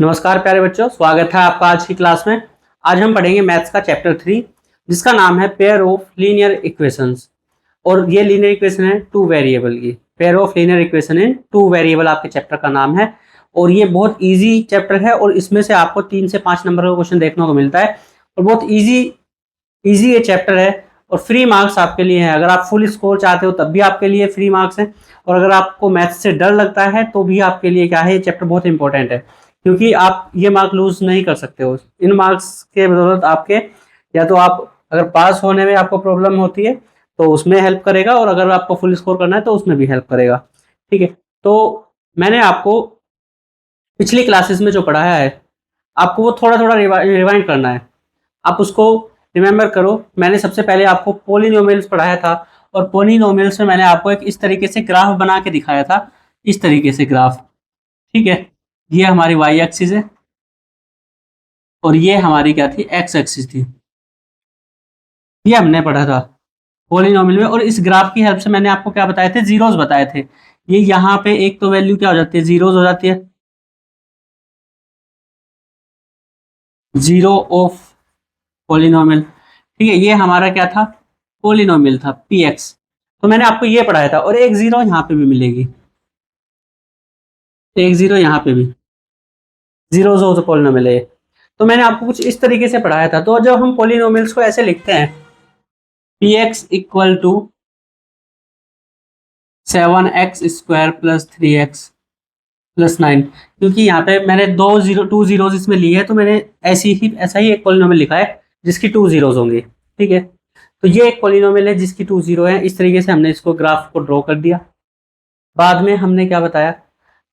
नमस्कार प्यारे बच्चों, स्वागत है आपका आज की क्लास में। आज हम पढ़ेंगे मैथ्स का चैप्टर 3 जिसका नाम है पेयर ऑफ लीनियर इक्वेशंस। और ये लीनियर इक्वेशन है टू वेरिएबल की। Pair of linear equation in two variable आपके चैप्टर का नाम है। और ये बहुत इजी चैप्टर है और इसमें से आपको 3 से 5 नंबर का क्वेश्चन देखने को मिलता है और बहुत इजी ये चैप्टर है और फ्री मार्क्स आपके लिए है। अगर आप फुल स्कोर चाहते हो तब भी आपके लिए फ्री मार्क्स है, और अगर आपको मैथ्स से डर लगता है तो भी आपके लिए क्या है, ये चैप्टर बहुत इंपॉर्टेंट है क्योंकि आप ये मार्क लूज नहीं कर सकते हो। इन मार्क्स के बदौलत आपके या तो आप अगर पास होने में आपको प्रॉब्लम होती है तो उसमें हेल्प करेगा, और अगर आपको फुल स्कोर करना है तो उसमें भी हेल्प करेगा। ठीक है, तो मैंने आपको पिछली क्लासेस में जो पढ़ाया है आपको वो थोड़ा थोड़ा रिवाइंड करना है। आप उसको रिमेंबर करो। मैंने सबसे पहले आपको पोलिनोमियल्स पढ़ाया था और पोलिनोमियल्स में मैंने आपको एक इस तरीके से ग्राफ बना के दिखाया था, इस तरीके से ग्राफ। ठीक है, ये हमारी वाई एक्सिस है और ये हमारी क्या थी, एक्स एक्सिस थी। ये हमने पढ़ा था पोलिनोमियल में। और इस ग्राफ की हेल्प से मैंने आपको क्या बताए थे, जीरोस बताए थे। ये यहाँ पे एक तो वैल्यू क्या हो जाती है, जीरोस हो जाती है, जीरो ऑफ पोलिनोमियल। ठीक है, ये हमारा क्या था, पोलिनोमियल था पी एक्स। तो मैंने आपको ये पढ़ाया था और एक जीरो यहाँ पे भी मिलेगी, एक जीरो यहाँ पे भी, जीरोस ऑफ द पोलिनोमियल है। तो मैंने आपको कुछ इस तरीके से पढ़ाया था। तो जब हम पोलिनोमियल्स को ऐसे लिखते हैं, p x equal to 7x² plus 3x plus 9, क्योंकि यहाँ पे मैंने टू जीरोज इसमें ली है तो मैंने ऐसा ही एक पोलिनोमियल लिखा है जिसकी टू जीरोज होंगी। ठीक है, तो ये एक पोलिनोमियल है जिसकी टू जीरो है। इस तरीके से हमने इसको ग्राफ को ड्रॉ कर दिया। बाद में हमने क्या बताया,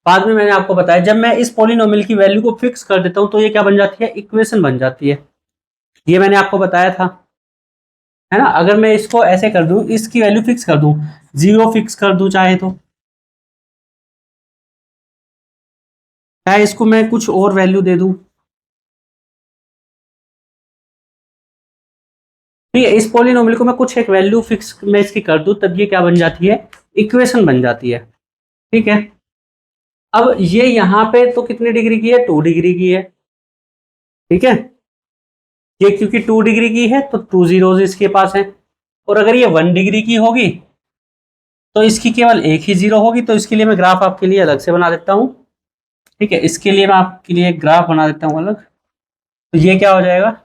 बाद में मैंने आपको बताया जब मैं इस पोलिनोमियल की वैल्यू को फिक्स कर देता हूँ तो ये क्या बन जाती है, इक्वेशन बन जाती है। ये मैंने आपको बताया था, है ना। अगर मैं इसको ऐसे कर दूं, इसकी वैल्यू फिक्स कर दूं, जीरो फिक्स कर दूं चाहे तो, चाहे इसको मैं कुछ और वैल्यू दे दूं। ठीक है, इस पोलिनोमियल को मैं कुछ एक वैल्यू फिक्स मैं इसकी कर दूं तब ये क्या बन जाती है, इक्वेशन बन जाती है। ठीक है, अब ये यहाँ पे तो कितनी डिग्री की है, 2 डिग्री की है। ठीक है, ये क्योंकि 2 डिग्री की है तो टू जीरोज इसके पास है। और अगर ये 1 डिग्री की होगी तो इसकी केवल एक ही जीरो होगी। तो इसके लिए मैं ग्राफ आपके लिए अलग से बना देता हूँ। ठीक है, इसके लिए मैं आपके लिए एक ग्राफ बना देता हूँ अलग। तो ये क्या हो जाएगा,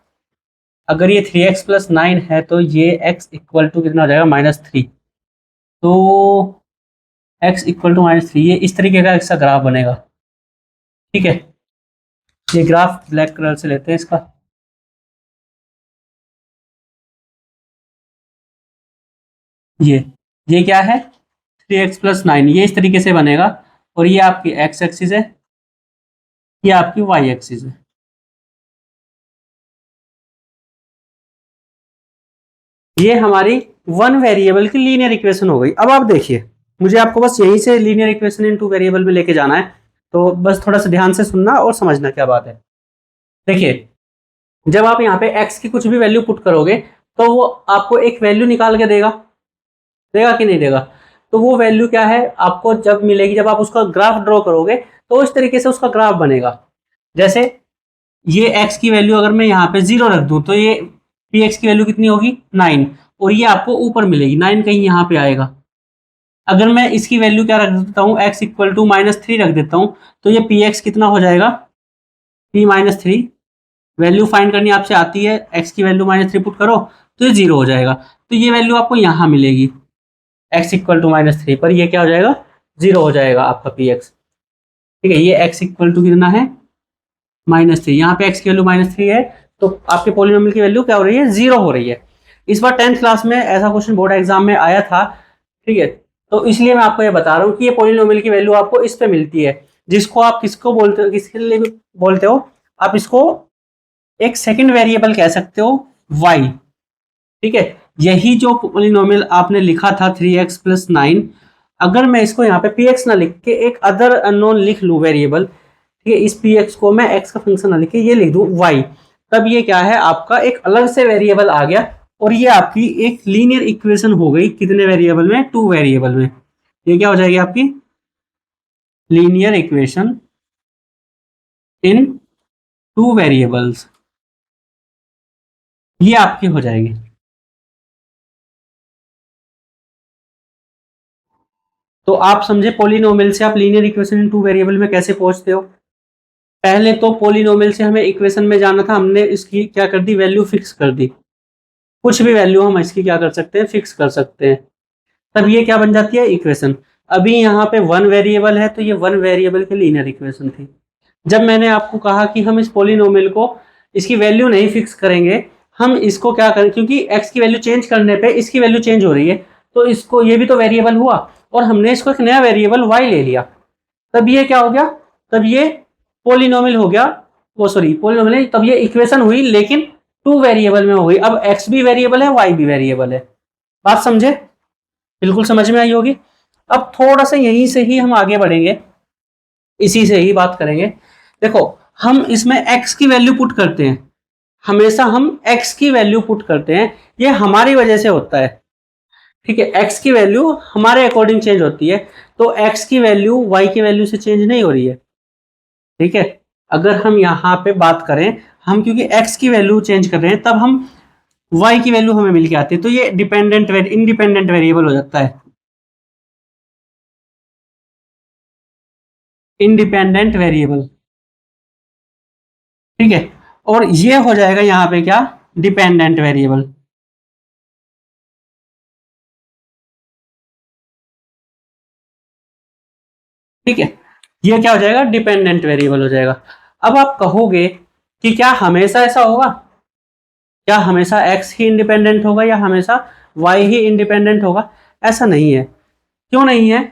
अगर ये 3x प्लस 9 है तो ये x इक्वल टू कितना हो जाएगा, -3। तो x इक्वल टू -3, ये इस तरीके का इसका ग्राफ बनेगा। ठीक है, ये ग्राफ ब्लैक कलर से लेते हैं इसका। ये क्या है, 3x प्लस 9, ये इस तरीके से बनेगा। और ये आपकी x एक्सिस है, ये आपकी y एक्सिस है। ये हमारी वन वेरिएबल की लीनियर इक्वेशन हो गई। अब आप देखिए, मुझे आपको बस यहीं से linear equation in two variable में लेके जाना है, तो बस थोड़ा सा ध्यान से सुनना और समझना क्या बात है। देखिए, जब आप यहाँ पे x की कुछ भी वैल्यू पुट करोगे तो वो आपको एक वैल्यू निकाल के देगा, देगा कि नहीं देगा। तो वो वैल्यू क्या है आपको जब मिलेगी, जब आप उसका ग्राफ ड्रॉ करोगे तो इस तरीके से उसका ग्राफ बनेगा। जैसे ये x की वैल्यू अगर मैं यहाँ पे 0 रख दूं तो ये px की वैल्यू कितनी होगी, 9। और ये आपको ऊपर मिलेगी, 9 कहीं यहाँ पे आएगा। अगर मैं इसकी वैल्यू क्या रख देता हूँ, x इक्वल टू -3 रख देता हूँ तो ये px कितना हो जाएगा, p-3। वैल्यू फाइंड करनी आपसे आती है, x की वैल्यू -3 पुट करो तो ये 0 हो जाएगा। तो ये वैल्यू आपको यहाँ मिलेगी, x इक्वल टू -3 पर ये क्या हो जाएगा, 0 हो जाएगा आपका px। ठीक है, ये x इक्वल टू कितना है, -3। यहाँ पे x की वैल्यू -3 है तो आपके पोलिनोमियल की वैल्यू क्या हो रही है, 0 हो रही है। इस बार 10th क्लास में ऐसा क्वेश्चन बोर्ड एग्जाम में आया था। ठीक है, तो इसलिए मैं आपको ये बता रहा हूँ कि ये पोलिनोमियल की वैल्यू आपको इस पे मिलती है, जिसको आप किसको बोलते हो, किसके लिए बोलते हो, आप इसको एक सेकंड वेरिएबल कह सकते हो, y। ठीक है, यही जो पोलिनोमियल आपने लिखा था 3x प्लस 9, अगर मैं इसको यहाँ पे px ना लिख के एक अदर अननोन लिख लूँ वेरिएबल, ठीक है, इस px को मैं x का फंक्शन ना लिख के ये लिख दूं y, तब ये क्या है, आपका एक अलग से वेरिएबल आ गया और ये आपकी एक लीनियर इक्वेशन हो गई। कितने वेरिएबल में, 2 वेरिएबल में। ये क्या हो जाएगी आपकी linear equation in two variables, ये आपकी हो जाएगी। तो आप समझे पॉलिनोमियल से आप linear equation in two variable में कैसे पहुंचते हो। पहले तो पॉलिनोमियल से हमें इक्वेशन में जाना था, हमने इसकी क्या कर दी, वैल्यू फिक्स कर दी। कुछ भी वैल्यू हम इसकी क्या कर सकते हैं, फिक्स कर सकते हैं। तब ये क्या बन जाती है, इक्वेशन। अभी यहाँ पे वन वेरिएबल है, तो ये वन वेरिएबल की लीनियर इक्वेशन थी। जब मैंने आपको कहा कि हम इस पॉलिनोमियल को इसकी वैल्यू नहीं फिक्स करेंगे, हम इसको क्या करें, क्योंकि x की वैल्यू चेंज करने पे इसकी वैल्यू चेंज हो रही है, तो इसको, ये भी तो वेरिएबल हुआ, और हमने इसको एक नया वेरिएबल y ले लिया। तब ये क्या हो गया, तब ये पोलिनोमियल हो गया, वो सॉरी पोलिनोमियल नहीं, तब ये इक्वेशन हुई, लेकिन टू वेरिएबल में हो गई। अब x भी वेरिएबल है, y भी वेरिएबल है। बात समझे, बिल्कुल समझ में आई होगी। अब थोड़ा सा यहीं से ही हम आगे बढ़ेंगे, इसी से ही बात करेंगे। देखो, हम इसमें x की वैल्यू पुट करते हैं, हमेशा हम x की वैल्यू पुट करते हैं, ये हमारी वजह से होता है। ठीक है, x की वैल्यू हमारे अकॉर्डिंग चेंज होती है, तो x की वैल्यू y की वैल्यू से चेंज नहीं हो रही है। ठीक है, अगर हम यहाँ पे बात करें, हम क्योंकि x की वैल्यू चेंज कर रहे हैं, तब हम y की वैल्यू हमें मिल के आती है, तो ये डिपेंडेंट इंडिपेंडेंट वेरिएबल हो जाता है, इंडिपेंडेंट वेरिएबल। ठीक है, और ये हो जाएगा यहाँ पे क्या, डिपेंडेंट वेरिएबल। ठीक है, ये क्या हो जाएगा, डिपेंडेंट वेरिएबल हो जाएगा। अब आप कहोगे कि क्या हमेशा ऐसा होगा, क्या हमेशा x ही इंडिपेंडेंट होगा या हमेशा y ही इंडिपेंडेंट होगा। ऐसा नहीं है। क्यों नहीं है,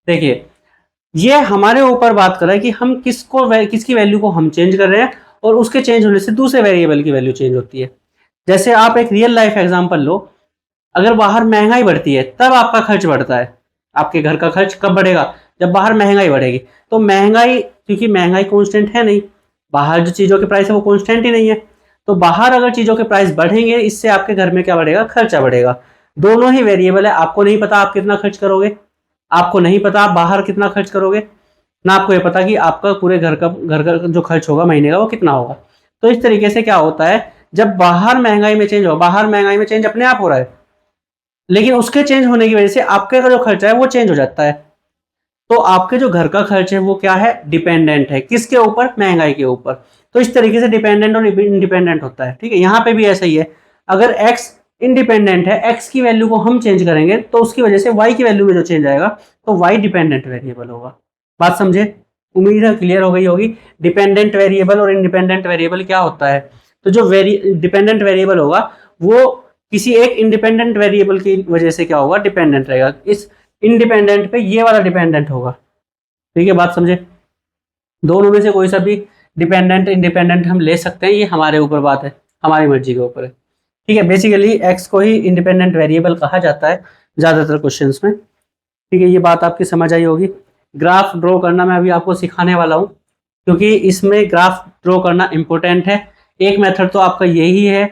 देखिए, ये हमारे ऊपर बात कर रहा है कि हम किसकी वैल्यू को हम चेंज कर रहे हैं, और उसके चेंज होने से दूसरे वेरिएबल की वैल्यू चेंज होती है। जैसे आप एक रियल लाइफ एग्जांपल लो, अगर बाहर महंगाई बढ़ती है तब आपका खर्च बढ़ता है। आपके घर का खर्च कब बढ़ेगा, जब बाहर महंगाई बढ़ेगी। तो महंगाई, क्योंकि महंगाई कांस्टेंट है नहीं, बाहर जो चीजों के प्राइस है वो कांस्टेंट ही नहीं है, तो बाहर अगर चीजों के प्राइस बढ़ेंगे, इससे आपके घर में क्या बढ़ेगा, खर्चा बढ़ेगा। दोनों ही वेरिएबल है, आपको नहीं पता आप कितना खर्च करोगे, आपको नहीं पता आप बाहर कितना खर्च करोगे, ना आपको ये पता कि आपका पूरे घर का जो खर्च होगा महीने का वो कितना होगा। तो इस तरीके से क्या होता है, जब बाहर महंगाई में चेंज हो, बाहर महंगाई में चेंज अपने आप हो रहा है, लेकिन उसके चेंज होने की वजह से आपके का जो खर्चा है वो चेंज हो जाता है। तो आपके जो घर का खर्च है वो क्या है, डिपेंडेंट है, किसके ऊपर, महंगाई के ऊपर। तो इस तरीके से डिपेंडेंट और इंडिपेंडेंट होता है। ठीक है, यहाँ पे भी ऐसा ही है, अगर x इंडिपेंडेंट है, x की वैल्यू को हम चेंज करेंगे तो उसकी वजह से y की वैल्यू में जो चेंज आएगा, तो y डिपेंडेंट वेरिएबल होगा। बात समझे, उम्मीद है क्लियर हो गई होगी। डिपेंडेंट वेरिएबल और इंडिपेंडेंट वेरिएबल क्या होता है, तो जो डिपेंडेंट वेरिएबल होगा वो किसी एक इंडिपेंडेंट वेरिएबल की वजह से क्या होगा, डिपेंडेंट रहेगा। इस इंडिपेंडेंट पे ये वाला डिपेंडेंट होगा। ठीक है, बात समझे। दोनों में से कोई सा भी डिपेंडेंट इंडिपेंडेंट हम ले सकते हैं, ये हमारे ऊपर बात है, हमारी मर्जी के ऊपर है। ठीक है, बेसिकली एक्स को ही इंडिपेंडेंट वेरिएबल कहा जाता है ज़्यादातर क्वेश्चंस में। ठीक है, ये बात आपकी समझ आई होगी। ग्राफ ड्रॉ करना मैं अभी आपको सिखाने वाला हूँ, क्योंकि इसमें ग्राफ ड्रॉ करना इंपॉर्टेंट है। एक मेथड तो आपका यही है,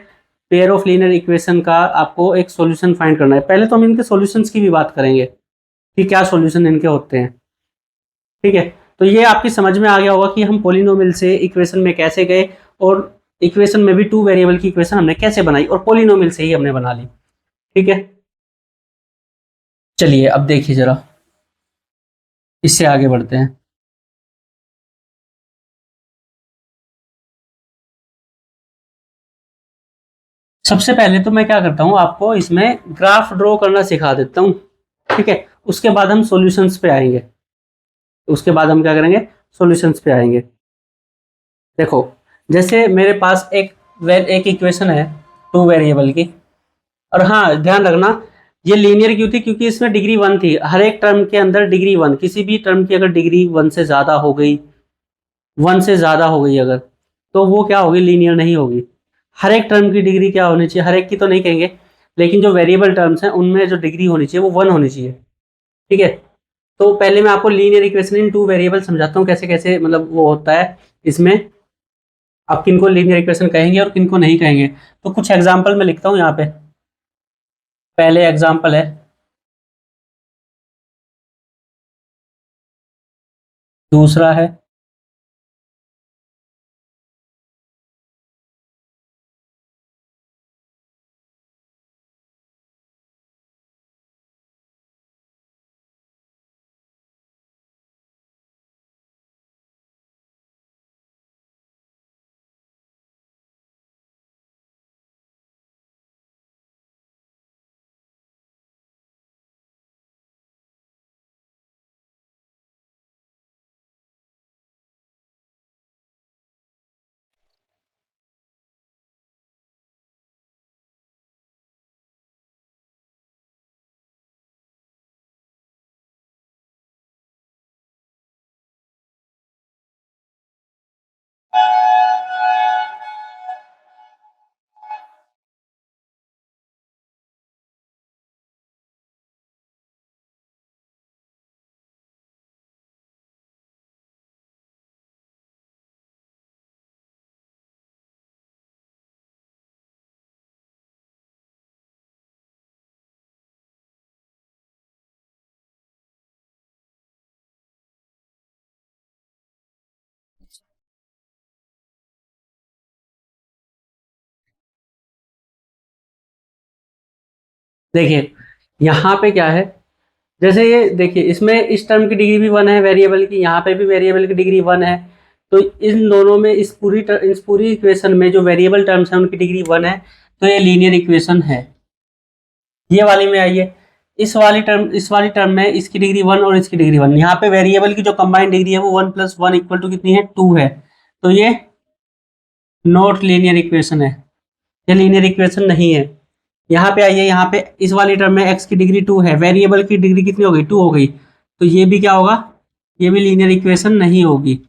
पेयर ऑफ लीनियर इक्वेशन का आपको एक सॉल्यूशन फाइंड करना है। पहले तो हम इनके सॉल्यूशंस की भी बात करेंगे कि क्या सॉल्यूशन इनके होते हैं। ठीक है, तो ये आपकी समझ में आ गया होगा कि हम पोलिनोमियल से इक्वेशन में कैसे गए, और इक्वेशन में भी टू वेरिएबल की इक्वेशन हमने कैसे बनाई, और पोलिनोमियल से ही हमने बना ली। ठीक है, चलिए अब देखिए जरा, इससे आगे बढ़ते हैं। सबसे पहले तो मैं क्या करता हूँ, आपको इसमें ग्राफ ड्रॉ करना सिखा देता हूँ। ठीक है, उसके बाद हम सॉल्यूशंस पे आएंगे, उसके बाद हम क्या करेंगे, सॉल्यूशंस पे आएंगे। देखो, जैसे मेरे पास एक इक्वेशन है टू वेरिएबल की, और हाँ ध्यान रखना, ये लीनियर क्यों थी, क्योंकि इसमें डिग्री वन थी, हर एक टर्म के अंदर डिग्री वन, किसी भी टर्म की अगर डिग्री वन से ज़्यादा हो गई, वन से ज़्यादा हो गई अगर, तो वो क्या होगी, लीनियर नहीं होगी। हर एक टर्म की डिग्री क्या होनी चाहिए, हर एक की तो नहीं कहेंगे, लेकिन जो वेरिएबल टर्म्स हैं उनमें जो डिग्री होनी चाहिए वो वन होनी चाहिए। ठीक है, तो पहले मैं आपको linear equation in two variable समझाता हूँ कैसे कैसे मतलब वो होता है इसमें, आप किनको लीनियर इक्वेशन कहेंगे और किनको नहीं कहेंगे। तो कुछ एग्जाम्पल मैं लिखता हूँ यहाँ पे। पहले एग्जाम्पल है, दूसरा है, देखिए यहाँ पे क्या है, जैसे ये देखिए इसमें इस टर्म की डिग्री भी 1 है वेरिएबल की, यहाँ पे भी वेरिएबल की डिग्री 1 है। तो इन दोनों में इस पूरी इक्वेशन में जो वेरिएबल टर्म्स हैं उनकी डिग्री 1 है, तो ये लीनियर इक्वेशन है। ये वाली में आइए, इस वाली टर्म में इसकी डिग्री 1 और इसकी डिग्री 1, यहाँ पे वेरिएबल की जो कंबाइंड डिग्री है वो 1 + 1 = कितनी है, 2 है। तो ये नॉट लीनियर इक्वेशन है, ये लीनियर इक्वेशन नहीं है। यहाँ पे आइए, यहाँ पे इस वाली टर्म में x की डिग्री 2 है, वेरिएबल की डिग्री कितनी हो गई, 2 हो गई। तो ये भी क्या होगा, ये भी लीनियर इक्वेशन नहीं होगी।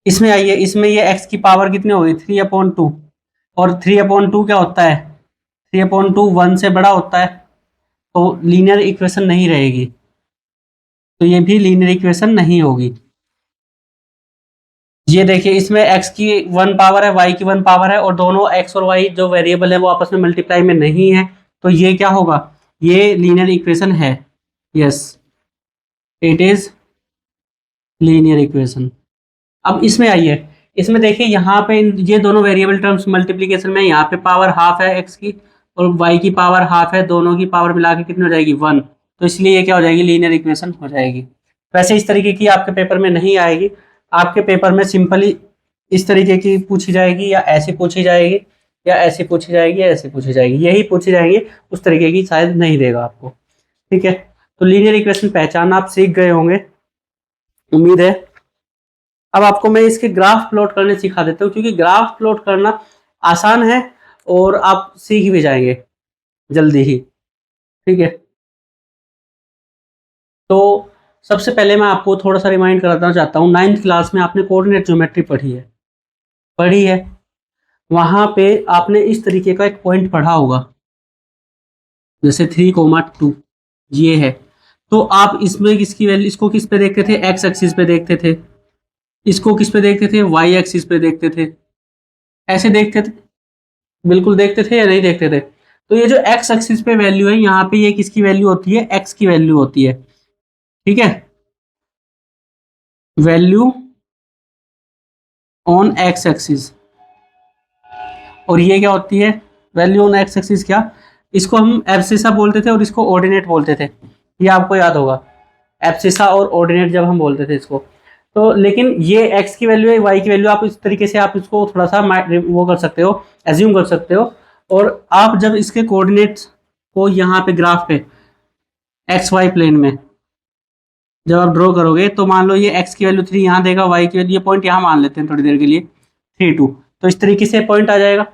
इसमें आइए, इसमें ये x की पावर कितनी होगी, 3/2, और 3/2 क्या होता है, 3/2 1 से बड़ा होता है, तो लीनियर इक्वेशन नहीं रहेगी। तो ये भी लीनियर इक्वेशन नहीं होगी। ये देखिए इसमें x की 1 पावर है, y की 1 पावर है, और दोनों x और y जो वेरिएबल है वो आपस में मल्टीप्लाई में नहीं है, तो ये क्या होगा, ये लीनियर इक्वेशन है। Yes, it is linear equation. अब इसमें आइए, इसमें देखिए यहाँ पे ये दोनों वेरिएबल टर्म्स मल्टीप्लीकेशन में, यहाँ पे पावर हाफ है x की और y की पावर हाफ है, दोनों की पावर मिला के कितनी हो जाएगी, 1। तो इसलिए ये क्या हो जाएगी, लीनियर इक्वेशन हो जाएगी। वैसे इस तरीके की आपके पेपर में नहीं आएगी, आपके पेपर में सिंपली इस तरीके की पूछी जाएगी, या ऐसी पूछी जाएगी, या ऐसी पूछी जाएगी, या ऐसी पूछी जाएगी, यही पूछी जाएंगी, उस तरीके की शायद नहीं देगा आपको। ठीक है, तो लीनियर इक्वेशन पहचानना आप सीख गए होंगे, उम्मीद है। अब आपको मैं इसके ग्राफ प्लॉट करने सिखा देता हूँ, क्योंकि ग्राफ प्लॉट करना आसान है और आप सीख भी जाएंगे जल्दी ही। ठीक है, तो सबसे पहले मैं आपको थोड़ा सा रिमाइंड कराना चाहता हूँ, 9th क्लास में आपने कोऑर्डिनेट ज्योमेट्री पढ़ी है, वहां पे आपने इस तरीके का एक पॉइंट पढ़ा होगा, जैसे 3,2 ये है। तो आप इसमें किसकी वैल्यू, इसको किस पे देखते थे, एक्स एक्सिस पे देखते थे, इसको किस पे देखते थे, वाई एक्सिस पे देखते थे, ऐसे देखते थे, बिल्कुल देखते थे या नहीं देखते थे। तो ये जो एक्स एक्सिस पे वैल्यू है, यहाँ पे ये किसकी वैल्यू होती है, एक्स की वैल्यू होती है। ठीक है, वैल्यू ऑन एक्स एक्सिस, और ये क्या होती है, वैल्यू ऑन एक्स एक्सिस, क्या, इसको हम एब्सिसा बोलते थे और इसको ऑर्डिनेट बोलते थे, ये आपको याद होगा, एब्सिसा और ऑर्डिनेट जब हम बोलते थे इसको। तो लेकिन ये x की वैल्यू है, y की वैल्यू, आप इस तरीके से आप इसको थोड़ा सा वो कर सकते हो, एज्यूम कर सकते हो। और आप जब इसके कोऑर्डिनेट्स को यहाँ पे ग्राफ पे एक्स वाई प्लेन में जब आप ड्रॉ करोगे, तो मान लो ये x की वैल्यू 3 यहाँ देगा, y की वैल्यू, ये पॉइंट यहाँ मान लेते हैं थोड़ी देर के लिए, 3, 2, तो इस तरीके से पॉइंट आ जाएगा।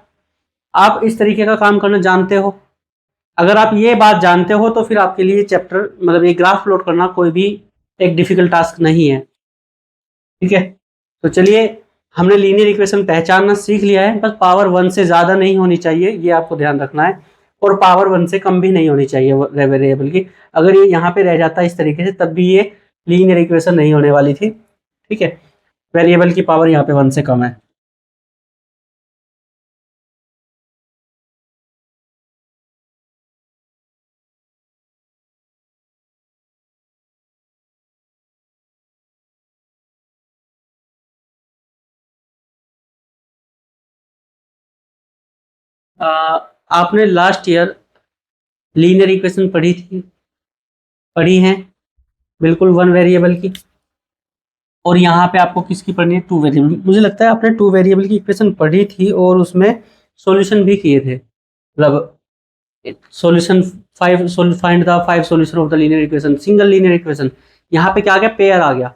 आप इस तरीके का काम करना जानते हो, अगर आप ये बात जानते हो तो फिर आपके लिए चैप्टर, मतलब ये ग्राफ प्लॉट करना कोई भी एक डिफिकल्ट टास्क नहीं है। ठीक है, तो चलिए, हमने लीनियर इक्वेशन पहचानना सीख लिया है, बस पावर 1 से ज़्यादा नहीं होनी चाहिए, ये आपको ध्यान रखना है, और पावर 1 से कम भी नहीं होनी चाहिए वेरिएबल की। अगर ये यहाँ पे रह जाता है इस तरीके से, तब भी ये लीनियर इक्वेशन नहीं होने वाली थी। ठीक है, वेरिएबल की पावर यहाँ पे 1 से कम है। आ, आपने लास्ट ईयर लीनियर इक्वेशन पढ़ी है, बिल्कुल 1 वेरिएबल की, और यहाँ पे आपको किसकी पढ़नी है, 2 वेरिएबल। मुझे लगता है आपने 2 वेरिएबल की इक्वेशन पढ़ी थी और उसमें सॉल्यूशन भी किए थे, मतलब solution 5, find the 5 solution of the linear equation, single linear equation. यहाँ पे क्या आ गया, पेयर आ गया।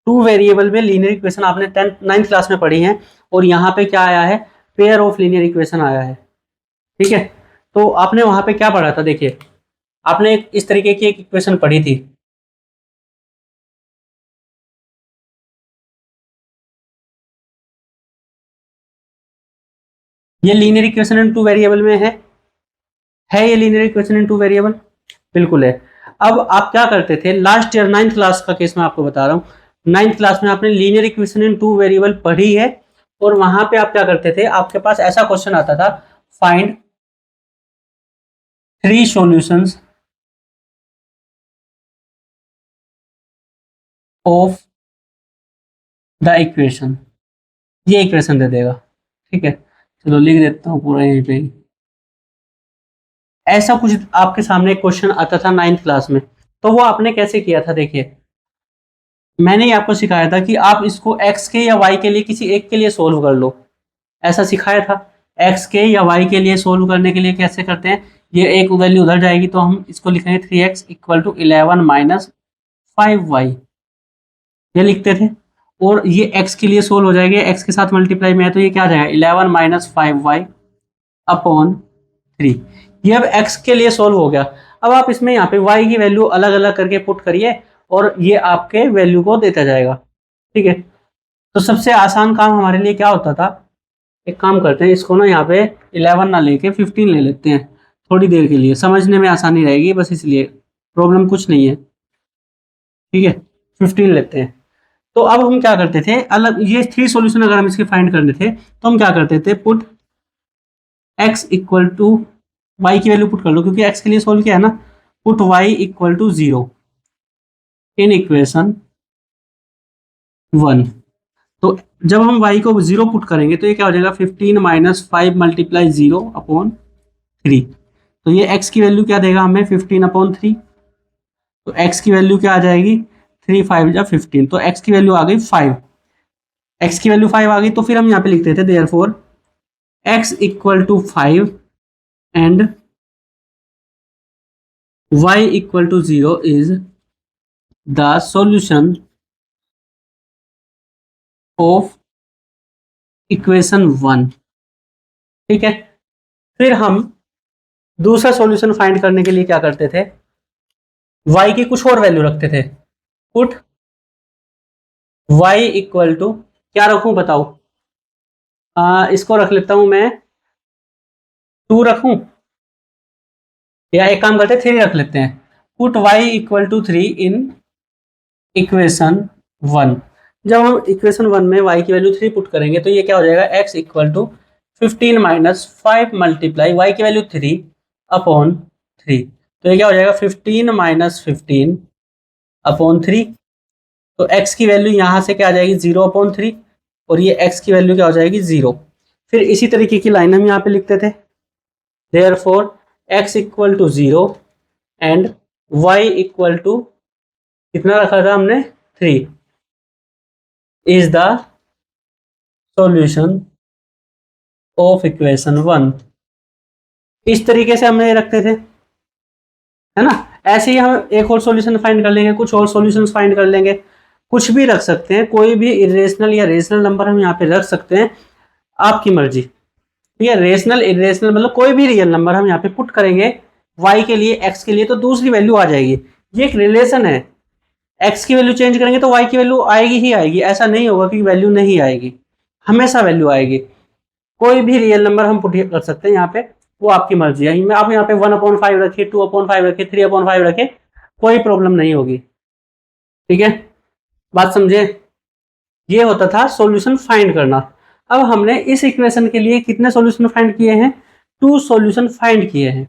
2 वेरिएबल में लीनियर इक्वेशन आपने 9th क्लास में पढ़ी है, और यहाँ पे क्या आया है, पेयर ऑफ लीनियर इक्वेशन आया है। ठीक है, तो आपने वहां पे क्या पढ़ा था, देखिए आपने इस तरीके की एक इक्वेशन पढ़ी थी, ये लीनियर इक्वेशन इन 2 वेरिएबल में है ये लीनियर इक्वेशन इन 2 वेरिएबल, बिल्कुल है। अब आप क्या करते थे, लास्ट ईयर 9th क्लास का केस मैं आपको बता रहा हूँ, 9th क्लास में आपने लीनियर इक्वेशन इन 2 वेरिएबल पढ़ी है, और वहां पे आप क्या करते थे, आपके पास ऐसा क्वेश्चन आता था, find 3 solutions of the equation, ये इक्वेशन दे देगा। ठीक है, चलो लिख देता हूँ पूरा यहीं पे, ऐसा कुछ आपके सामने एक क्वेश्चन आता था 9th क्लास में, तो वो आपने कैसे किया था? देखिए, मैंने ही आपको सिखाया था कि आप इसको x के या y के लिए किसी एक के लिए सोल्व कर लो, ऐसा सिखाया था। x के या y के लिए सोल्व करने के लिए कैसे करते हैं, ये एक वैल्यू उधर जाएगी तो हम इसको लिखेंगे 3x equal to 11 minus 5y, ये लिखते थे। और ये x के लिए सोल्व हो जाएगा, x के साथ मल्टीप्लाई में है तो ये क्या आ जाएगा 11 माइनस 5y अपॉन 3। ये अब x के लिए सोल्व हो गया। अब आप इसमें यहाँ पे y की वैल्यू अलग अलग करके पुट करिए और ये आपके वैल्यू को देता जाएगा, ठीक है। तो सबसे आसान काम हमारे लिए क्या होता था, एक काम करते हैं, इसको ना यहाँ पे 11 ना लेके 15 ले लेते हैं, थोड़ी देर के लिए समझने में आसानी रहेगी, बस इसलिए, प्रॉब्लम कुछ नहीं है, ठीक है। 15 लेते हैं। तो अब हम क्या करते थे, अलग ये 3 सॉल्यूशन अगर हम इसके फाइंड करने थे तो हम क्या करते थे, put x equal to y की वैल्यू पुट कर लो, क्योंकि x के लिए सोल्व किया है ना, put y equal to 0 in equation 1। तो जब हम y को 0 पुट करेंगे तो ये क्या हो जाएगा 15 माइनस 5 मल्टीप्लाई 0 अपॉन 3। तो ये x की वैल्यू क्या देगा हमें 15 अपॉन 3। तो x की वैल्यू क्या आ जाएगी 3 5 या 15, तो x की वैल्यू आ गई 5। x की वैल्यू 5 आ गई तो फिर हम यहाँ पे लिखते थे therefore x equal to 5 and y equal to 0 is the solution of equation 1, ठीक है। फिर हम दूसरा सॉल्यूशन फाइंड करने के लिए क्या करते थे, y की कुछ और वैल्यू रखते थे, पुट y इक्वल टू क्या रखूं बताओ, इसको रख लेता हूं मैं 2 रखूं, या एक काम करते हैं 3 रख लेते हैं, put y equal to 3 in equation 1। जब हम इक्वेशन 1 में y की वैल्यू 3 पुट करेंगे तो ये क्या हो जाएगा x equal to 15 minus 5 multiply y की वैल्यू 3 अपॉन 3। तो ये क्या हो जाएगा 15 माइनस 15 अपॉन 3। तो x की वैल्यू यहाँ से क्या आ जाएगी 0 अपॉन 3, और ये x की वैल्यू क्या हो जाएगी 0। फिर इसी तरीके की लाइन हम यहाँ पे लिखते थे, therefore x equal to 0 and y equal to कितना रखा था हमने 3 is the solution of equation 1। इस तरीके से हम ये रखते थे, है ना। ऐसे ही हम एक और सॉल्यूशन फाइंड कर लेंगे, कुछ और सॉल्यूशंस फाइंड कर लेंगे, कुछ भी रख सकते हैं, कोई भी इरेशनल या रेशनल नंबर हम यहाँ पे रख सकते हैं, आपकी मर्जी, ठीक है। रेशनल इरेशनल मतलब कोई भी रियल नंबर हम यहाँ पे पुट करेंगे y के लिए x के लिए तो दूसरी वैल्यू आ जाएगी। ये एक रिलेशन है, x की वैल्यू चेंज करेंगे तो y की वैल्यू आएगी ही आएगी, ऐसा नहीं होगा कि वैल्यू नहीं आएगी, हमेशा वैल्यू आएगी। कोई भी रियल नंबर हम पुट कर सकते हैं यहाँ पे, वो आपकी मर्जी है। आप यहाँ पे 1/5 रखिए, 2/5 रखिए, 3/5 रखिए, कोई प्रॉब्लम नहीं होगी, ठीक है। बात समझे, ये होता था सॉल्यूशन फाइंड करना। अब हमने इस इक्वेशन के लिए कितने सॉल्यूशन फाइंड किए हैं, 2 सॉल्यूशन फाइंड किए हैं,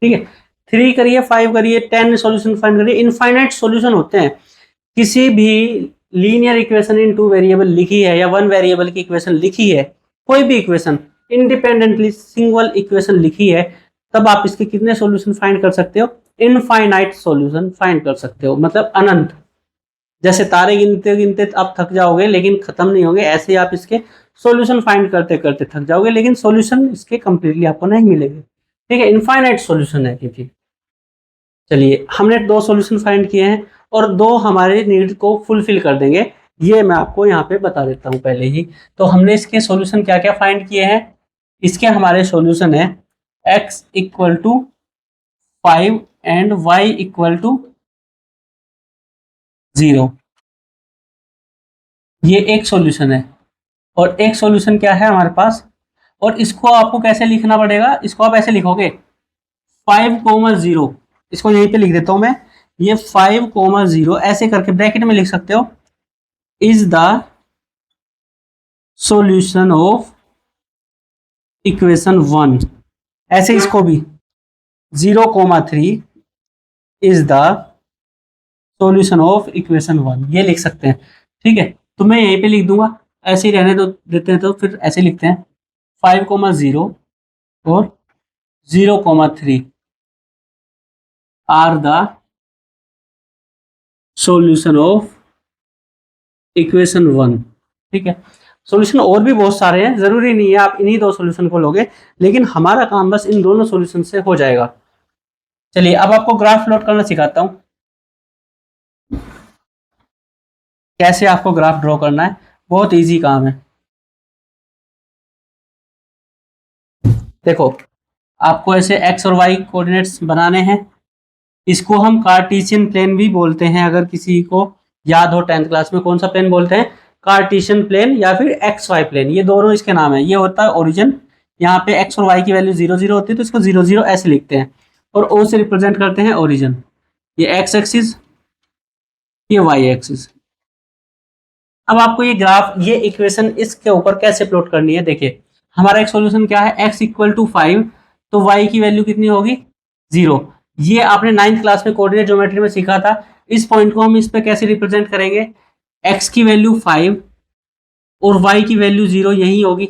ठीक है। 3 करिए, 5 करिए, 10 सॉल्यूशन फाइंड करिए, इनफाइनाइट सॉल्यूशन होते हैं। किसी भी लीनियर इक्वेशन इन 2 वेरिएबल लिखी है या 1 वेरिएबल की इक्वेशन लिखी है, कोई भी इक्वेशन इंडिपेंडेंटली सिंगल इक्वेशन लिखी है, तब आप इसके कितने सॉल्यूशन फाइंड कर सकते हो, इनफाइनाइट सॉल्यूशन फाइंड कर सकते हो, मतलब अनंत। जैसे तारे गिनते गिनते आप थक जाओगे लेकिन खत्म नहीं होंगे, ऐसे आप इसके सॉल्यूशन फाइंड करते करते थक जाओगे लेकिन सॉल्यूशन इसके कंप्लीटली आपको नहीं मिलेंगे, ठीक है। इनफाइनाइट सॉल्यूशन है क्योंकि। चलिए, हमने 2 सॉल्यूशन फाइंड किए हैं और 2 हमारे नीड को फुलफिल कर देंगे, ये मैं आपको यहाँ पे बता देता हूँ पहले ही। तो हमने इसके सॉल्यूशन क्या क्या फाइंड किए हैं, इसके हमारे सॉल्यूशन है x equal to 5 and y equal to 0, ये एक सॉल्यूशन है। और एक सॉल्यूशन क्या है हमारे पास, और इसको आपको कैसे लिखना पड़ेगा, इसको आप ऐसे लिखोगे 5,0, इसको यहीं पे लिख देता हूं मैं, ये 5,0 ऐसे करके ब्रैकेट में लिख सकते हो, is the solution of equation 1। ऐसे इसको भी 0,3 is the solution of equation 1, ये लिख सकते हैं, ठीक है। तो मैं यहीं पे लिख दूंगा, ऐसे ही रहने दो देते हैं, तो फिर ऐसे लिखते हैं 5,0 और 0,3 are the solution of equation 1। ठीक है, सॉल्यूशन और भी बहुत सारे हैं, जरूरी नहीं है आप इन्हीं दो सॉल्यूशन को लोगे, लेकिन हमारा काम बस इन दोनों सॉल्यूशन से हो जाएगा। चलिए अब आपको ग्राफ प्लॉट करना सिखाता हूं, कैसे आपको ग्राफ ड्रॉ करना है, बहुत इजी काम है। देखो, आपको ऐसे एक्स और वाई कोऑर्डिनेट्स बनाने हैं, इसको हम कार्टेशियन प्लेन भी बोलते हैं। अगर किसी को याद हो 10th क्लास में कौन सा प्लेन बोलते हैं, कार्टेशियन प्लेन या फिर एक्स वाई प्लेन, ये दोनों इसके नाम है। ये होता है ओरिजिन, यहाँ पे एक्स और वाई की वैल्यू 0 0 होती है तो इसको 0 0 ऐसे लिखते हैं, और ओ से रिप्रेजेंट करते हैं ओरिजिन। ये एक्स एक्सिस, ये वाई एक्सिस। अब आपको ये ग्राफ, ये इक्वेशन इसके ऊपर कैसे प्लॉट करनी है, देखिए हमारा एक सॉल्यूशन क्या है, x इक्वल टू 5, तो y की वैल्यू कितनी होगी 0। ये आपने 9th क्लास में कोऑर्डिनेट ज्योमेट्री में सीखा था। इस पॉइंट को हम इस पे कैसे रिप्रेजेंट करेंगे, x की वैल्यू 5 और y की वैल्यू 0 यही होगी।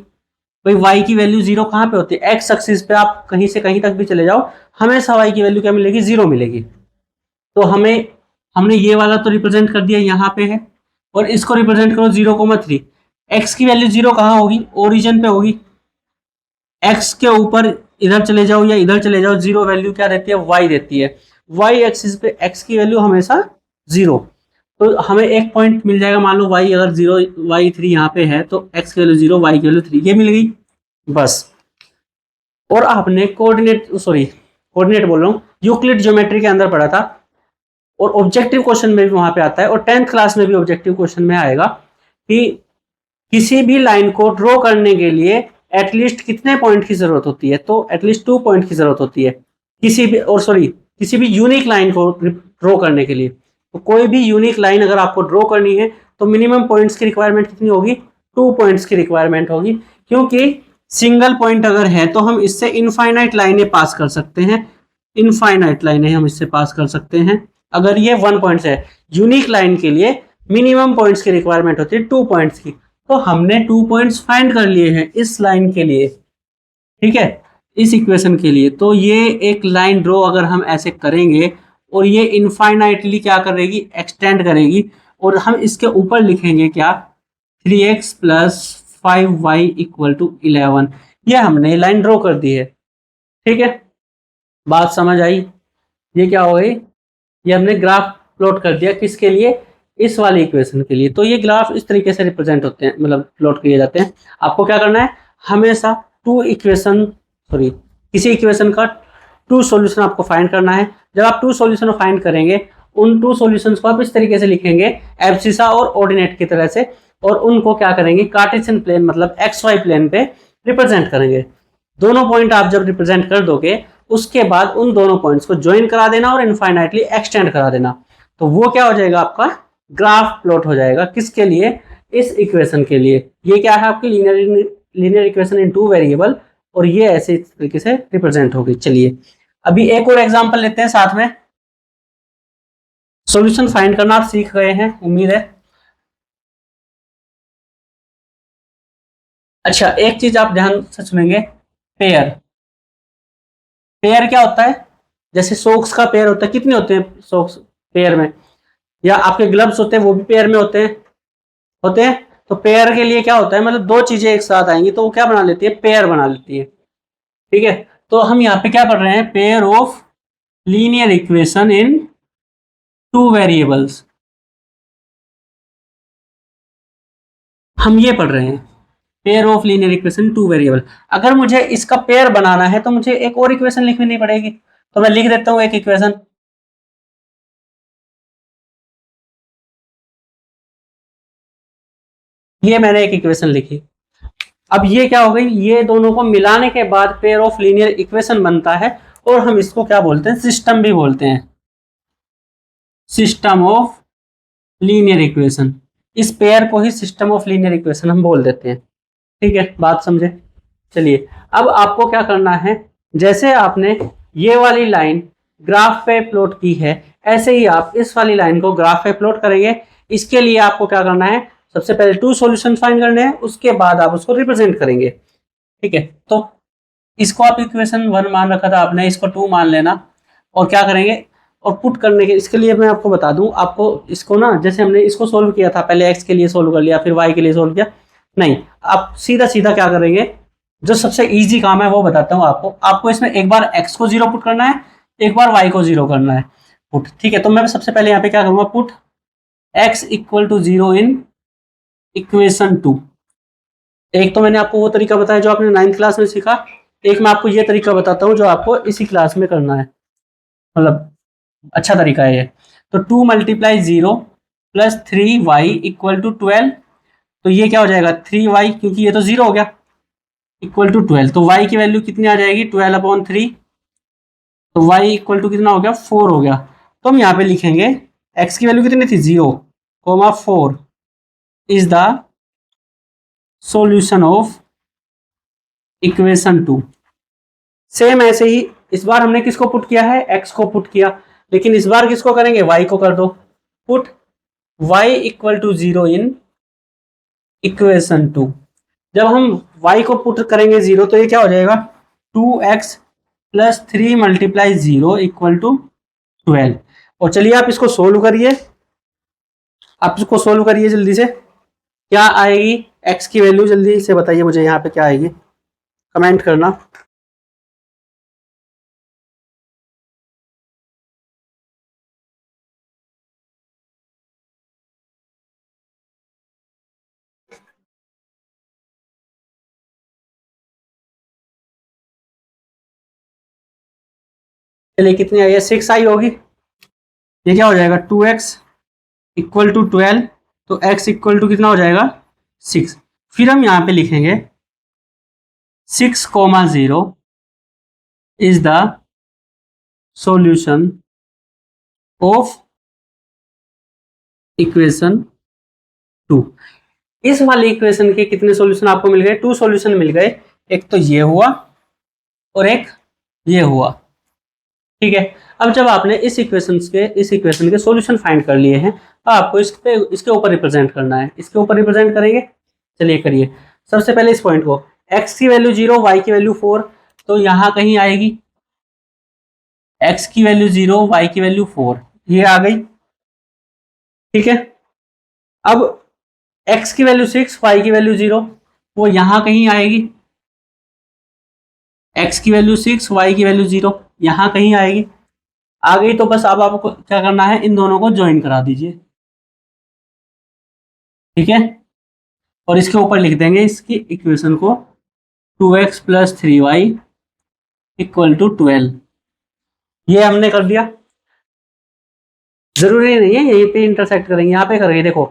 भाई y की वैल्यू 0 कहाँ पे होती है, x एक्सिस पे आप कहीं से कहीं तक भी चले जाओ, हमेशा y की वैल्यू क्या मिलेगी, 0 मिलेगी। तो हमने ये वाला तो रिप्रेजेंट कर दिया, यहाँ पे है, और इसको रिप्रेजेंट करो 0,3। x की वैल्यू 0 कहाँ होगी, ओरिजिन पे होगी। x के ऊपर इधर चले जाओ या इधर चले जाओ, 0 वैल्यू क्या देती है, y देती है। y एक्सिस पे x की वैल्यू हमेशा 0। तो हमें एक पॉइंट मिल जाएगा, मान लो y अगर 0 y3 यहाँ पे है तो x की वैल्यू 0 y की वैल्यू 3, ये मिल गई बस। और आपने कोऑर्डिनेट बोल रहा हूँ, यूक्लिड ज्योमेट्री के अंदर पढ़ा था, और ऑब्जेक्टिव क्वेश्चन में भी वहां पे आता है, और 10th क्लास में भी ऑब्जेक्टिव क्वेश्चन में आएगा कि किसी भी लाइन को ड्रॉ करने के लिए एटलीस्ट कितने पॉइंट की जरूरत होती है, तो एटलीस्ट 2 पॉइंट की जरूरत होती है किसी भी यूनिक लाइन को ड्रॉ करने के लिए। तो कोई भी यूनिक लाइन अगर आपको ड्रॉ करनी है तो मिनिमम पॉइंट्स की रिक्वायरमेंट कितनी होगी, 2 पॉइंट्स की रिक्वायरमेंट होगी, क्योंकि सिंगल पॉइंट अगर है तो हम इससे इनफाइनाइट लाइनें पास कर सकते हैं, इनफाइनाइट लाइनें हम इससे पास कर सकते हैं अगर ये 1 पॉइंट है। यूनिक लाइन के लिए मिनिमम पॉइंट्स की रिक्वायरमेंट होती है 2 पॉइंट्स की, तो हमने 2 पॉइंट्स फाइंड कर लिए हैं इस लाइन के लिए, ठीक है, इस इक्वेशन के लिए। तो ये एक लाइन ड्रॉ अगर हम ऐसे करेंगे और ये इनफाइनाइटली क्या करेगी, एक्सटेंड करेगी, और हम इसके ऊपर लिखेंगे क्या, 3x plus 5y equal to 11। ये हमने लाइन ड्रॉ कर दी है, ठीक है, बात समझ आई। ये क्या हो गई, ये हमने ग्राफ प्लॉट कर दिया, किसके लिए, इस वाली इक्वेशन के लिए। तो ये ग्राफ इस तरीके से रिप्रेजेंट होते हैं, मतलब प्लॉट किए जाते हैं। आपको क्या करना है, हमेशा किसी इक्वेशन का 2 सॉल्यूशन आपको फाइंड करना है। जब आप 2 सॉल्यूशन फाइंड करेंगे, उन 2 सॉल्यूशंस को आप इस तरीके से लिखेंगे, एब्सिसा और ऑर्डिनेट की तरह से, और उनको क्या करेंगे, कार्टेशियन प्लेन मतलब एक्स वाई प्लेन पे रिप्रेजेंट करेंगे। दोनों पॉइंट आप जब रिप्रेजेंट कर दोगे, उसके बाद उन दोनों पॉइंट्स को ज्वाइन करा देना और इनफाइनाइटली एक्सटेंड करा देना, तो वो क्या हो जाएगा, आपका ग्राफ प्लॉट हो जाएगा। किसके लिए, इस इक्वेशन के लिए। ये क्या है, आपकी लीनियर इक्वेशन इन 2 वेरिएबल, और ये ऐसे इस तरीके से रिप्रेजेंट होगी। चलिए अभी एक और एग्जांपल लेते हैं साथ में। सॉल्यूशन फाइंड करना आप सीख गए हैं, उम्मीद है। अच्छा, एक चीज आप ध्यान से सुनेंगे, पेयर। पेयर क्या होता है, जैसे सॉक्स का पेयर होता है, कितने होते हैं सॉक्स पेयर में, या आपके ग्लव्स होते हैं वो भी पेयर में होते हैं। तो पेयर के लिए क्या होता है, मतलब 2 चीजें एक साथ आएंगी तो वो क्या बना लेती है, पेयर बना लेती है, ठीक है। तो हम यहाँ पे क्या पढ़ रहे हैं, pair of linear equation in 2 variables, हम ये पढ़ रहे हैं, pair of linear equation 2 variable. अगर मुझे इसका पेयर बनाना है तो मुझे एक और इक्वेशन लिखनी पड़ेगी, तो मैं लिख देता हूं एक इक्वेशन, ये मैंने एक इक्वेशन लिखी। अब ये क्या हो गई, ये दोनों को मिलाने के बाद पेयर ऑफ लीनियर इक्वेशन बनता है, और हम इसको क्या बोलते हैं, सिस्टम भी बोलते हैं, सिस्टम ऑफ लीनियर इक्वेशन। इस पेयर को ही सिस्टम ऑफ लीनियर इक्वेशन हम बोल देते हैं, ठीक है, बात समझे। चलिए अब आपको क्या करना है, जैसे आपने ये वाली लाइन ग्राफ पे प्लॉट की है, ऐसे ही आप इस वाली लाइन को ग्राफ पे प्लॉट करेंगे। इसके लिए आपको क्या करना है, सबसे पहले 2 सॉल्यूशन फाइंड करने हैं, उसके बाद आप उसको रिप्रेजेंट करेंगे, ठीक है। तो इसको आप इक्वेशन 1 मान रखा था आपने, इसको 2 मान लेना। और क्या करेंगे, और पुट करने के, इसके लिए मैं आपको बता दूं, आपको इसको ना, जैसे हमने इसको सोल्व किया था, पहले एक्स के लिए सोल्व कर लिया, फिर वाई के लिए सोल्व किया, नहीं, आप सीधा सीधा क्या करेंगे, जो सबसे इजी काम है वो बताता हूँ आपको। आपको इसमें एक बार एक्स को 0 पुट करना है, एक बार वाई को 0 करना है पुट, ठीक है। तो मैं सबसे पहले यहाँ पे क्या करूंगा, put x equal to 0 in equation 2। एक तो मैंने आपको वो तरीका बताया जो आपने 9th क्लास में सीखा, एक मैं आपको ये तरीका बताता हूँ जो आपको इसी क्लास में करना है, मतलब अच्छा तरीका है ये। तो 2 multiply 0 plus 3y equal to 12। तो ये क्या हो जाएगा, 3y, क्योंकि ये तो 0 हो गया, इक्वल टू 12। तो y की वैल्यू कितनी आ जाएगी, 12/3। तो y इक्वल टू कितना हो गया, 4 हो गया। तो हम यहाँ पे लिखेंगे x की वैल्यू कितनी थी, 0,4 is the solution of equation 2। Same ऐसे ही इस बार हमने किसको पुट किया है, x को पुट किया, लेकिन इस बार किसको करेंगे, y को कर दो put y equal to 0 in equation 2। जब हम y को पुट करेंगे 0, तो ये क्या हो जाएगा, 2x plus 3 multiply 0 equal to 12। और चलिए आप इसको सोल्व करिए, आप इसको सोल्व करिए जल्दी से, क्या आएगी x की वैल्यू, जल्दी से बताइए मुझे यहाँ पे क्या आएगी, कमेंट करना। चलिए कितनी आई है, 6 आई होगी। ये क्या हो जाएगा, 2x इक्वल टू 12। तो x इक्वल टू कितना हो जाएगा, 6। फिर हम यहाँ पे लिखेंगे 6,0 is the solution of equation 2। इस वाले इक्वेशन के कितने सॉल्यूशन आपको मिल गए, 2 सॉल्यूशन मिल गए। एक तो ये हुआ और एक ये हुआ, ठीक है। अब जब आपने इस इक्वेशन के सॉल्यूशन फाइंड कर लिए हैं, तो आपको इसके ऊपर रिप्रेजेंट करना है। इसके ऊपर रिप्रेजेंट करेंगे, चलिए करिए। सबसे पहले इस पॉइंट को, x की वैल्यू 0, y की वैल्यू 4, तो यहां कहीं आएगी, x की वैल्यू 0, y की वैल्यू 4, ये आ गई, ठीक है। अब x की वैल्यू 6, y की वैल्यू 0, वो यहां कहीं आएगी, x की वैल्यू 6, y की वैल्यू 0, यहां कहीं आएगी, आ गई। तो बस अब आपको क्या करना है, इन दोनों को ज्वाइन करा दीजिए, ठीक है। और इसके ऊपर लिख देंगे इसकी इक्वेशन को, 2x plus 3y equal to 12। ये हमने कर दिया, जरूरी नहीं है यहीं पे इंटरसेक्ट करेंगे, यहाँ पे करेंगे। देखो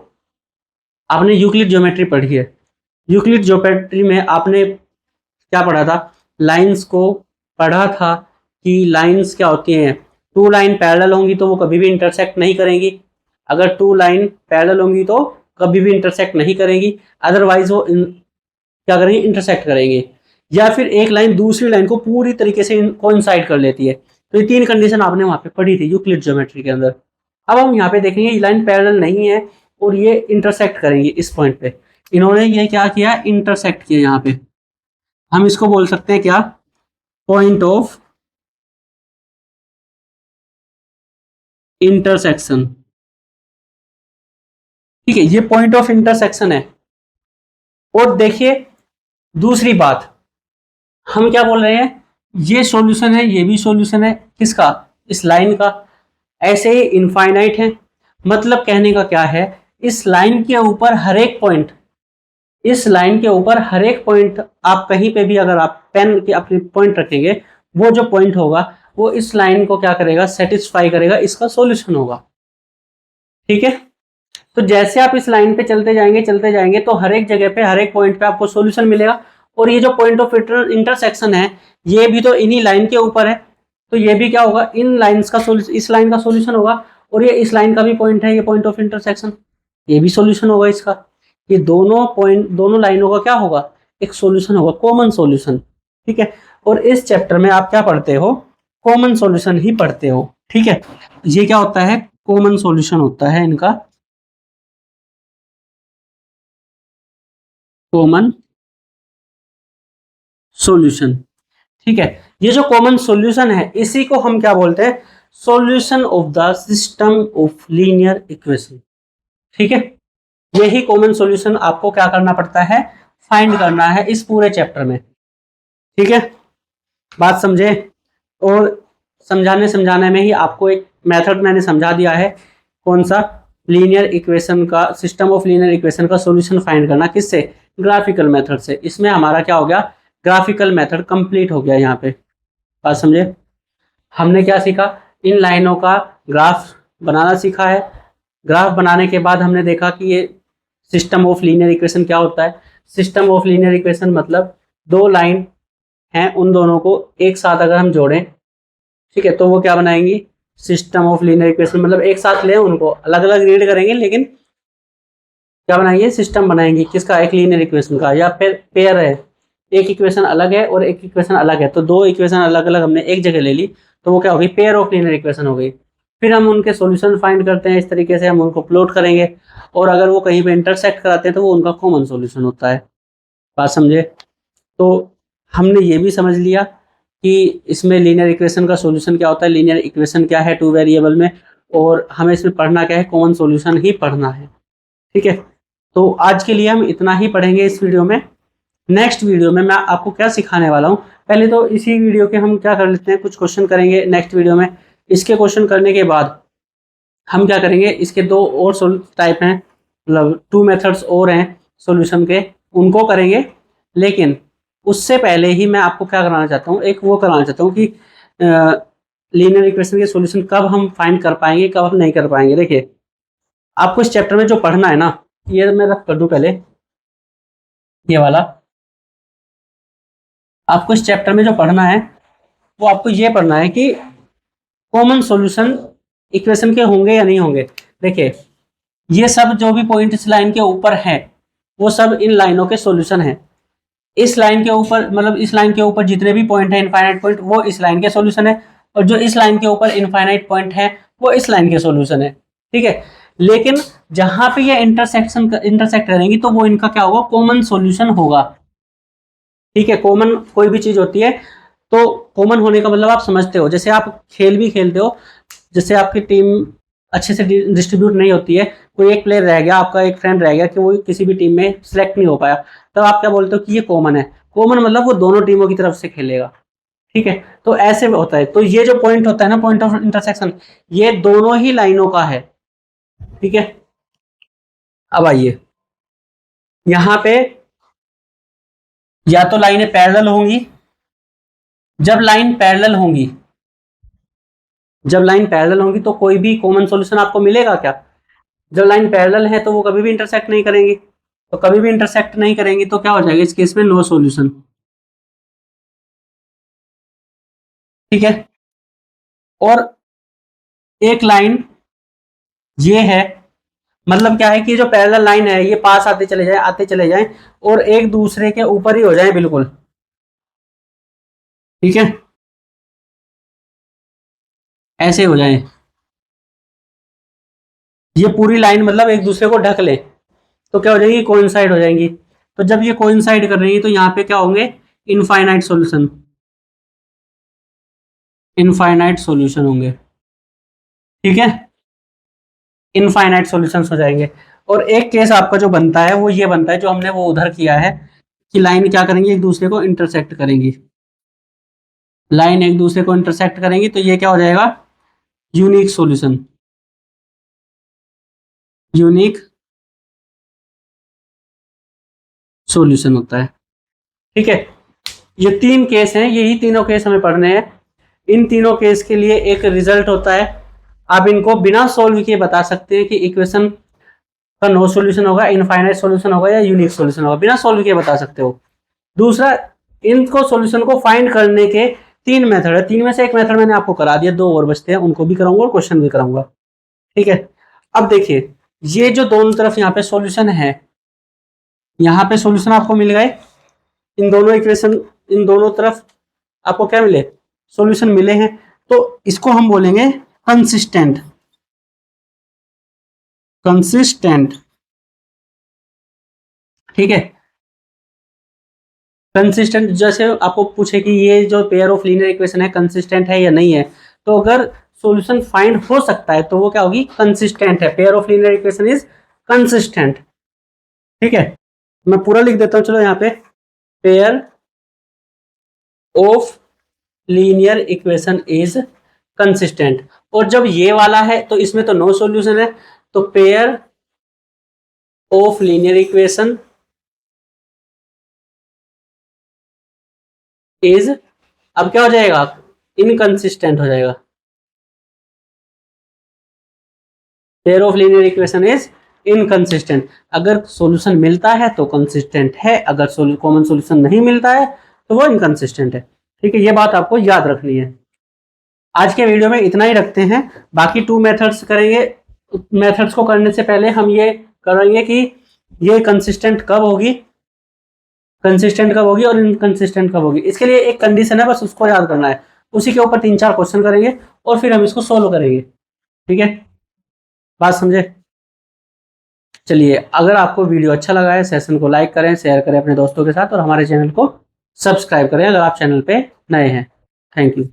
आपने यूक्लिड ज्योमेट्री पढ़ी है, यूक्लिड ज्योमेट्री में आपने क्या पढ़ा था, लाइंस को पढ़ा था कि लाइंस क्या होती हैं, 2 लाइन पैरेलल होंगी तो वो कभी भी इंटरसेक्ट नहीं करेंगी। अगर 2 लाइन पैरेलल होंगी तो कभी भी इंटरसेक्ट नहीं करेंगी, अदरवाइज वो क्या करेंगे, इंटरसेक्ट करेंगे। या फिर एक लाइन दूसरी लाइन को पूरी तरीके से कोइंसाइड कर लेती है। तो ये 3 कंडीशन आपने वहां पे पढ़ी थी यूक्लिड ज्योमेट्री के अंदर। अब हम यहाँ पे देखेंगे ये लाइन पैरेलल नहीं है और ये इंटरसेक्ट करेंगे इस पॉइंट पे। इन्होंने ये क्या किया, इंटरसेक्ट किया यहाँ पे। हम इसको बोल सकते हैं क्या, पॉइंट ऑफ इंटरसेक्शन, ठीक है, ये पॉइंट ऑफ इंटरसेक्शन है। और देखिए दूसरी बात, हम क्या बोल रहे हैं, ये सॉल्यूशन है, ये भी सॉल्यूशन है, किसका, इस लाइन का। ऐसे ही इनफाइनाइट है। मतलब कहने का क्या है, इस लाइन के ऊपर हर एक पॉइंट, इस लाइन के ऊपर हर एक पॉइंट, आप कहीं पे भी अगर आप पेन के अपने पॉइंट रखेंगे, वो जो पॉइंट होगा वो इस लाइन को क्या करेगा, सेटिस्फाई करेगा, इसका सॉल्यूशन होगा, ठीक है। तो जैसे आप इस लाइन पे चलते जाएंगे तो हर एक जगह पे, हर एक पॉइंट पे आपको सॉल्यूशन मिलेगा। और ये जो पॉइंट ऑफ इंटरसेक्शन है, ये भी तो इन्हीं लाइन के ऊपर है, तो ये भी क्या होगा, इन लाइंस का इस लाइन का सॉल्यूशन होगा। और ये इस लाइन का भी पॉइंट है, ये पॉइंट ऑफ इंटरसेक्शन, ये भी सॉल्यूशन होगा इसका। ये दोनों पॉइंट, दोनों लाइनों का क्या होगा, एक सॉल्यूशन होगा, कॉमन सॉल्यूशन, ठीक है। और इस चैप्टर में आप क्या पढ़ते हो, कॉमन सॉल्यूशन ही पढ़ते हो, ठीक है। ये क्या होता है, कॉमन सॉल्यूशन होता है इनका, कॉमन सॉल्यूशन, ठीक है, ये जो कॉमन सॉल्यूशन है इसी को हम क्या बोलते हैं, solution of the system of linear equation. ठीक है, यही कॉमन सॉल्यूशन आपको क्या करना पड़ता है, फाइंड करना है इस पूरे चैप्टर में। ठीक है, बात समझे। और समझाने समझाने में ही आपको एक मेथड मैंने समझा दिया है, कौन सा, लीनियर इक्वेशन का, सिस्टम ऑफ लीनियर इक्वेशन का सॉल्यूशन फाइंड करना, किससे, ग्राफिकल मेथड से। इसमें हमारा क्या हो गया, ग्राफिकल मेथड कंप्लीट हो गया। यहाँ पे बात समझे, हमने क्या सीखा, इन लाइनों का ग्राफ बनाना सीखा है। ग्राफ बनाने के बाद हमने देखा कि ये सिस्टम ऑफ लीनियर इक्वेशन क्या होता है। सिस्टम ऑफ लीनियर इक्वेशन मतलब दो लाइन हैं, उन दोनों को एक साथ अगर हम जोड़ें, ठीक है, तो वो क्या बनाएंगी, सिस्टम ऑफ लीनियर इक्वेशन। मतलब एक साथ लें, उनको अलग अलग रीड करेंगे, लेकिन क्या बनाएंगे, सिस्टम बनाएंगे। किसका, एक लीनियर इक्वेशन का। या फिर पेयर है, एक इक्वेशन अलग है और एक इक्वेशन अलग है, तो दो इक्वेशन अलग अलग हमने एक जगह ले ली, तो वो क्या होगी, पेयर ऑफ लीनियर इक्वेशन हो गई। फिर हम उनके सॉल्यूशन फाइंड करते हैं, इस तरीके से हम उनको प्लॉट करेंगे, और अगर वो कहीं पे इंटरसेक्ट कराते हैं तो वो उनका कॉमन सॉल्यूशन होता है। बात समझे। तो हमने ये भी समझ लिया कि इसमें लीनियर इक्वेशन का सॉल्यूशन क्या होता है, लीनियर इक्वेशन क्या है टू वेरिएबल में, और हमें इसमें पढ़ना क्या है, कॉमन सॉल्यूशन ही पढ़ना है। ठीक है, तो आज के लिए हम इतना ही पढ़ेंगे इस वीडियो में। नेक्स्ट वीडियो में मैं आपको क्या सिखाने वाला हूँ, पहले तो इसी वीडियो के हम क्या कर लेते हैं, कुछ क्वेश्चन करेंगे नेक्स्ट वीडियो में। इसके क्वेश्चन करने के बाद हम क्या करेंगे, इसके दो और टाइप हैं, मतलब टू मेथड्स और हैं सॉल्यूशन के, उनको करेंगे। लेकिन उससे पहले ही मैं आपको क्या कराना चाहता हूँ, एक वो कराना चाहता हूँ कि लीनियर इक्वेशन के सॉल्यूशन कब हम फाइंड कर पाएंगे, कब हम नहीं कर पाएंगे। देखिए, आपको इस चैप्टर में जो पढ़ना है ना, ये मैं रख कर दूं पहले, ये वाला। आपको इस चैप्टर में जो पढ़ना है वो आपको ये पढ़ना है कि कॉमन सॉल्यूशन इक्वेशन के होंगे या नहीं होंगे। देखिए, ये सब जो भी पॉइंट इस लाइन के ऊपर है वो सब इन लाइनों के सॉल्यूशन है। इस लाइन के ऊपर, मतलब इस लाइन के ऊपर जितने भी पॉइंट है इनफाइनाइट पॉइंट, वो इस लाइन के सॉल्यूशन है, और जो इस लाइन के ऊपर इनफाइनाइट पॉइंट है वो इस लाइन के सॉल्यूशन है। ठीक है, लेकिन जहां पे ये इंटरसेक्ट करेंगी तो वो इनका क्या होगा, कॉमन सॉल्यूशन होगा। ठीक है, कॉमन कोई भी चीज होती है तो कॉमन होने का मतलब आप समझते हो। जैसे आप खेल भी खेलते हो, जैसे आपकी टीम अच्छे से डिस्ट्रीब्यूट नहीं होती है, कोई एक प्लेयर रह गया, आपका एक फ्रेंड रह गया कि वो किसी भी टीम में सिलेक्ट नहीं हो पाया, तब आप क्या बोलते हो कि ये कॉमन है। कॉमन मतलब वो दोनों टीमों की तरफ से खेलेगा। ठीक है, तो ऐसे होता है। तो ये जो पॉइंट होता है ना, पॉइंट ऑफ इंटरसेक्शन, ये दोनों ही लाइनों का है। ठीक है, अब आइए यहाँ पे, या तो लाइनें पैरेलल होंगी, जब लाइन पैरेलल होंगी, जब लाइन पैरेलल होंगी तो कोई भी कॉमन सॉल्यूशन आपको मिलेगा क्या। जब लाइन पैरेलल है तो वो कभी भी इंटरसेक्ट नहीं करेंगी, तो कभी भी इंटरसेक्ट नहीं करेंगी तो क्या हो जाएगा, इस केस में नो सॉल्यूशन। ठीक है, और एक लाइन ये है, मतलब क्या है कि जो पैरेलल लाइन है ये पास आते चले जाए, आते चले जाएं, और एक दूसरे के ऊपर ही हो जाए बिल्कुल। ठीक है, ऐसे हो जाए, ये पूरी लाइन मतलब एक दूसरे को ढक ले, तो क्या हो जाएगी, कोइंसाइड हो जाएंगी। तो जब ये कोइंसाइड कर रही है तो यहाँ पे क्या होंगे, इनफाइनाइट सॉल्यूशन, इनफाइनाइट सॉल्यूशन होंगे। ठीक है, इनफाइनाइट सॉल्यूशंस हो जाएंगे। और एक केस आपका जो बनता है वो ये बनता है, जो हमने वो उधर किया है, कि लाइन क्या करेंगी, एक दूसरे को इंटरसेक्ट करेंगी। लाइन एक दूसरे को इंटरसेक्ट करेंगी तो ये क्या हो जाएगा, यूनिक सॉल्यूशन, यूनिक सॉल्यूशन होता है। ठीक है, ये तीन केस हैं, यही तीनों केस हमें पढ़ने हैं। इन तीनों केस के लिए एक रिजल्ट होता है, आप इनको बिना सोल्व किए बता सकते हैं कि इक्वेशन का नो सॉल्यूशन होगा, इनफाइनाइट सॉल्यूशन होगा या यूनिक सॉल्यूशन होगा, बिना सोल्व किए बता सकते हो। दूसरा, इनको सॉल्यूशन को फाइंड करने के तीन मेथड है, तीन में से एक मेथड मैंने आपको करा दिया, दो और बचते हैं, उनको भी कराऊंगा और क्वेश्चन भी कराऊंगा। ठीक है, अब देखिए, ये जो दोनों तरफ यहाँ पे सॉल्यूशन है, यहाँ पे सॉल्यूशन आपको मिल गए, इन दोनों इक्वेशन, इन दोनों तरफ आपको क्या मिले, सॉल्यूशन मिले हैं, तो इसको हम बोलेंगे कंसिस्टेंट, कंसिस्टेंट। ठीक है, कंसिस्टेंट, जैसे आपको पूछे कि ये जो पेयर ऑफ लीनियर इक्वेशन है कंसिस्टेंट है या नहीं है, तो अगर सॉल्यूशन फाइंड हो सकता है तो वो क्या होगी, कंसिस्टेंट है। Pair of linear equation is consistent. ठीक है, मैं पूरा लिख देता हूं, चलो यहाँ पे, pair of linear equation is consistent. और जब ये वाला है तो इसमें तो नो सॉल्यूशन है, तो pair of linear equation is, अब क्या हो जाएगा, इनकंसिस्टेंट हो जाएगा। Pair of linear equation is inconsistent. अगर सॉल्यूशन मिलता है तो कंसिस्टेंट है, अगर कॉमन सॉल्यूशन नहीं मिलता है तो वो इनकंसिस्टेंट है। ठीक है, ये बात आपको याद रखनी है। आज के वीडियो में इतना ही रखते हैं, बाकी 2 मेथड्स करेंगे। मेथड्स को करने से पहले हम ये करेंगे कि ये कंसिस्टेंट कब होगी, कंसिस्टेंट कब होगी और इनकंसिस्टेंट कब होगी। इसके लिए एक कंडीशन है, बस उसको याद करना है। उसी के ऊपर 3-4 क्वेश्चन करेंगे और फिर हम इसको सोल्व करेंगे। ठीक है, बात समझे। चलिए, अगर आपको वीडियो अच्छा लगा है, सेशन को लाइक करें, शेयर करें अपने दोस्तों के साथ, और हमारे चैनल को सब्सक्राइब करें अगर आप चैनल पे नए हैं। Thank you.